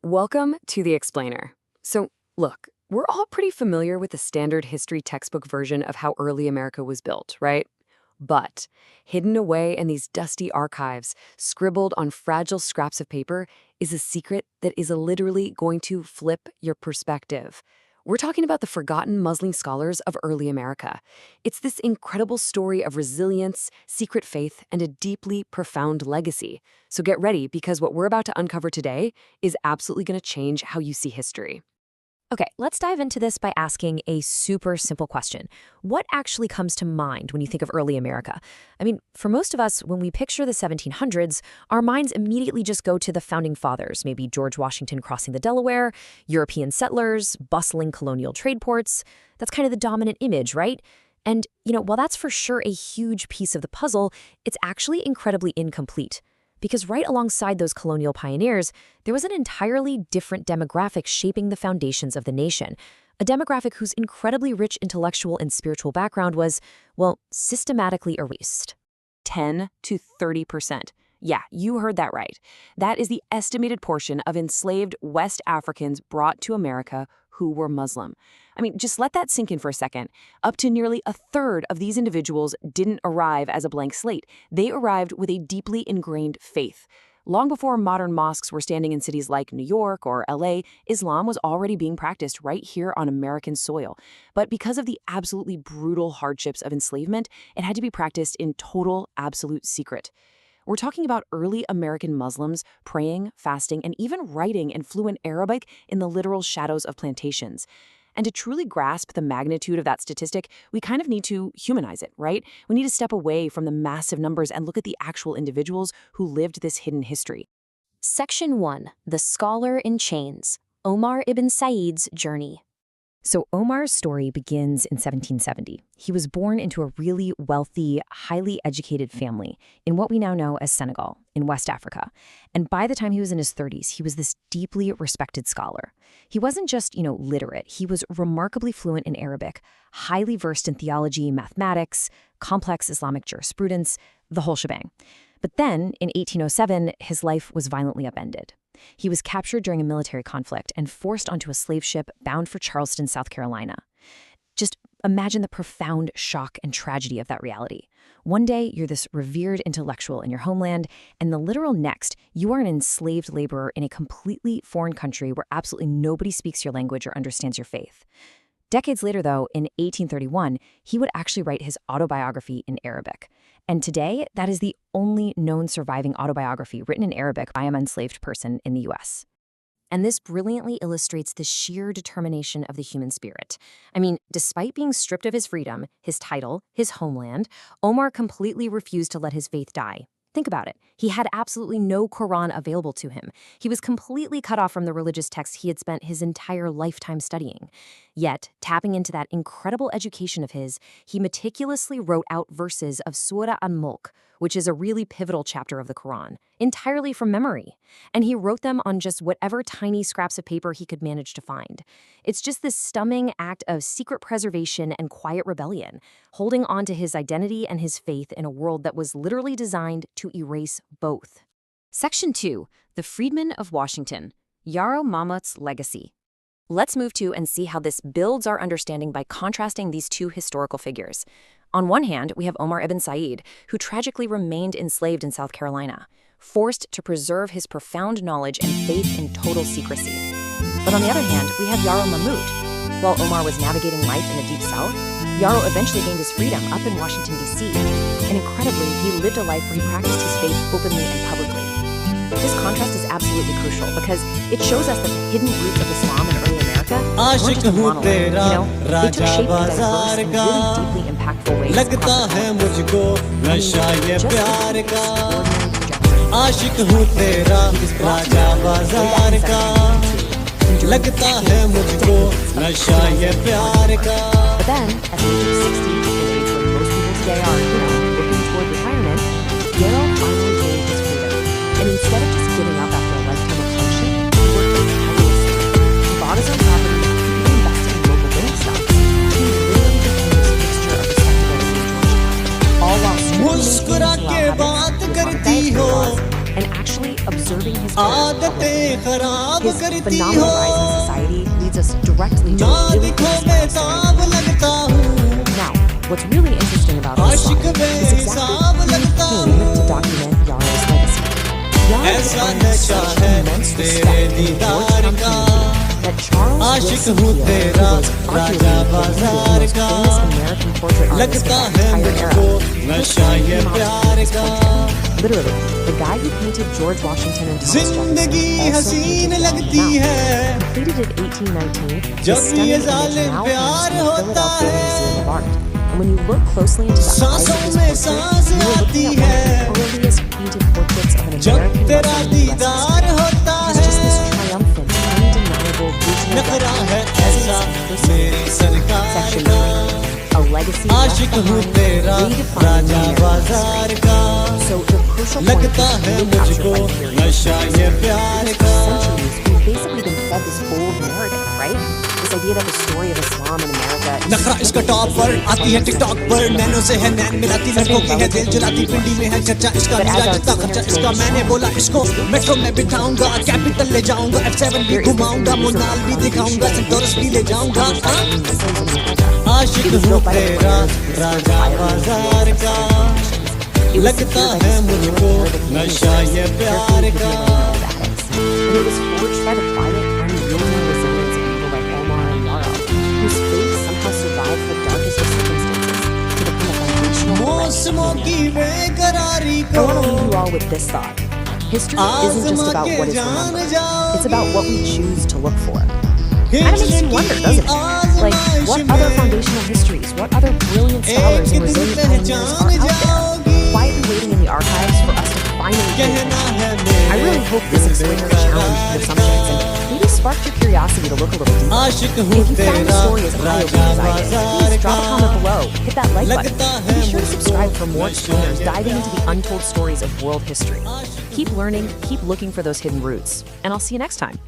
Welcome to The Explainer. So, look, we're all pretty familiar with the standard history textbook version of how early America was built, right? But hidden away in these dusty archives, scribbled on fragile scraps of paper, is a secret that is literally going to flip your perspective. We're talking about the forgotten Muslim scholars of early America. It's this incredible story of resilience, secret faith, and a deeply profound legacy. So get ready, because what we're about to uncover today is absolutely going to change how you see history. Okay, let's dive into this by asking a super simple question. What actually comes to mind when you think of early America? I mean, for most of us, when we picture the 1700s, our minds immediately just go to the founding fathers, maybe George Washington crossing the Delaware, European settlers, bustling colonial trade ports. That's kind of the dominant image, right? And, while that's for sure a huge piece of the puzzle, it's actually incredibly incomplete. Because right alongside those colonial pioneers, there was an entirely different demographic shaping the foundations of the nation. A demographic whose incredibly rich intellectual and spiritual background was, well, systematically erased. 10 to 30%. Yeah, you heard that right. That is the estimated portion of enslaved West Africans brought to America who were Muslim. I mean, just let that sink in for a second. Up to nearly a third of these individuals didn't arrive as a blank slate. They arrived with a deeply ingrained faith. Long before modern mosques were standing in cities like New York or LA, Islam was already being practiced right here on American soil. But because of the absolutely brutal hardships of enslavement, it had to be practiced in total, absolute secret. We're talking about early American Muslims praying, fasting, and even writing in fluent Arabic in the literal shadows of plantations. And to truly grasp the magnitude of that statistic, we kind of need to humanize it, right? We need to step away from the massive numbers and look at the actual individuals who lived this hidden history. Section 1. The Scholar in Chains. Omar ibn Said's Journey. So Omar's story begins in 1770. He was born into a really wealthy, highly educated family in what we now know as Senegal, in West Africa. And by the time he was in his 30s, he was this deeply respected scholar. He wasn't just, literate. He was remarkably fluent in Arabic, highly versed in theology, mathematics, complex Islamic jurisprudence, the whole shebang. But then, in 1807, his life was violently upended. He was captured during a military conflict and forced onto a slave ship bound for Charleston, South Carolina. Just imagine the profound shock and tragedy of that reality. One day, you're this revered intellectual in your homeland, and the literal next, you are an enslaved laborer in a completely foreign country where absolutely nobody speaks your language or understands your faith. Decades later, though, in 1831, he would actually write his autobiography in Arabic. And today, that is the only known surviving autobiography written in Arabic by an enslaved person in the U.S. And this brilliantly illustrates the sheer determination of the human spirit. I mean, despite being stripped of his freedom, his title, his homeland, Omar completely refused to let his faith die. Think about it. He had absolutely no Quran available to him. He was completely cut off from the religious texts he had spent his entire lifetime studying. Yet, tapping into that incredible education of his, he meticulously wrote out verses of Surah Al-Mulk, which is a really pivotal chapter of the Quran, entirely from memory. And he wrote them on just whatever tiny scraps of paper he could manage to find. It's just this stunning act of secret preservation and quiet rebellion, holding on to his identity and his faith in a world that was literally designed to erase both. Section 2. The Freedmen of Washington. Yarrow Mamut's Legacy. Let's move to and see how this builds our understanding by contrasting these two historical figures. On one hand, we have Omar ibn Said, who tragically remained enslaved in South Carolina, forced to preserve his profound knowledge and faith in total secrecy. But on the other hand, we have Yarrow Mamut. While Omar was navigating life in the Deep South, Yarrow eventually gained his freedom up in Washington, D.C. And incredibly, he lived a life where he practiced his faith openly and publicly. This contrast is absolutely crucial because it shows us that the hidden roots of Islam in early America weren't just a monolith, they took shape in diverse and really deeply impactful ways across the globe. I mean, just look at this extraordinary trajectory. आशिक हूँ तेरा राजा बाजार का लगता है मुझको नशा ये प्यार का. But then, at the age of 60, the age where most people today are, looking toward retirement, Yarrow finally gained his freedom. And instead of just giving up after a lifetime of hardship, he worked tirelessly. He bought his own property, he invested in local bank stocks. He literally became this fixture of respectability in Georgetown, all while मुस्कुरा के बात करती हो and actually observing his आदतें खराब His करती phenomenal हो rise in society leads us directly to ना a really दिखो famous milestone. बेताब लगता हूँ Now, what's really interesting about this song Ashique is exactly बेहिसाब who लगता came हूँ to document Yara's legacy. Yara ऐसा earned नशा such है immense तेरे respect in the दीदार Georgetown का community that Charles Ashique Wilson हूँ Peale, who तेरा was arguably राजा the बाजार most का famous American portrait artist of लगता that है entire era, मुझको नशा ये came out to प्यार paint his का portrait. Literally, the guy who painted George Washington and Thomas जिंदगी Jefferson also हसीन painted लगती Yara. है Completed in 1819, जब this ये stunning image जालिम now प्यार hangs in the होता Philadelphia है Museum of Art. And when you look closely into the eyes of सांसों this में portrait, सांस you are आती looking at है one of the earliest painted portraits of an जब American तेरा Muslim in U.S. दीदार history. होता It has just this है triumphant, undeniable visual नखरा है representation ऐसा of मेरी सरकार Section का 3, a legacy left आशिक हूँ behind, तेरा redefining राजा American बाजार history. का So the crucial point लगता is है really captured मुझको by the period. नशा ये प्यार For का centuries, we've basically been fed this old narrative, right? This idea that the story of Islam in America is नखरा इसका टॉप पर आती है टिकटॉक पर नैनो से है नैन मिलाती लड़कों की है दिल जलाती पिंडी में है चर्चा इसका मेरा जितना खर्चा इसका मैंने बोला इसको मेट्रो में बिठाऊंगा कैपिटल ले जाऊंगा F7 भी घुमाऊंगा मोनाल भी दिखाऊंगा सेंटोरस भी ले जाऊंगा आशिक हूँ तेरा राजा बाजार का लगता है मुझको नशा ये प्यार का And it was forged by the quiet, unyielding resilience of people like Omar and Yara, whose faith somehow survived the darkest of circumstances to become a foundational thread. मौसमों की बेकरारी I को want to leave you all with this thought. History isn't just आजमा about के what is जान remembered. जाओ It's about what we choose to look for. Kind of makes you wonder, doesn't it? Like, what other foundational histories, what other brilliant scholars and resilient pioneers are out there, quietly waiting in the archives for us to finally pay attention? I really hope this explainer challenged your assumptions and maybe sparked your curiosity to look a little deeper. Ashique And हूँ if you found the तेरा story as eye-opening as I did, please drop a comment below, hit that like button, and be sure to subscribe for more explainers diving into the untold stories of world history. Keep learning, keep looking for those hidden roots, and I'll see you next time.